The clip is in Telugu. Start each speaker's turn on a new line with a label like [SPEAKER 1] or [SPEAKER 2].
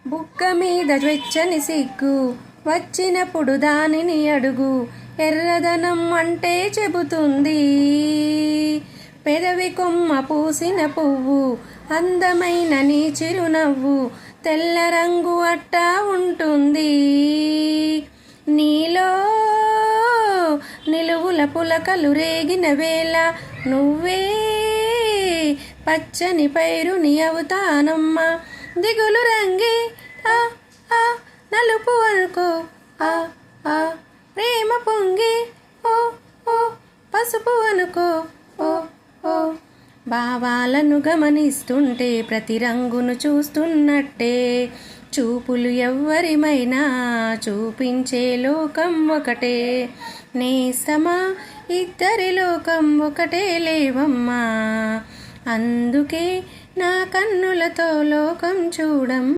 [SPEAKER 1] బుక్క మీద వెచ్చని సిగ్గు వచ్చినప్పుడు దానిని అడుగు. ఎర్రదనం అంటే చెబుతుంది పెదవి కొమ్మ పూసిన పువ్వు. అందమైన నీ చిరునవ్వు తెల్ల రంగు అట్టా ఉంటుంది. నీలో నిలువుల పులకలు రేగిన వేళ నువ్వే పచ్చని పైరుని అవుతానమ్మా. దిగులు రంగే ఆ ఆ నలుపు అనుకో ఆ ఆ ప్రేమ పొంగే ఓ ఓ పసుపు అనుకో ఓ ఓ. భావాలను గమనిస్తుంటే ప్రతి రంగును చూస్తున్నట్టే. చూపులు ఎవ్వరిమైనా చూపించే లోకం ఒకటే. నేస్తమా ఇద్దరి లోకం ఒకటే లేవమ్మా. అందుకే నా కన్నులతో లోకం చూడం.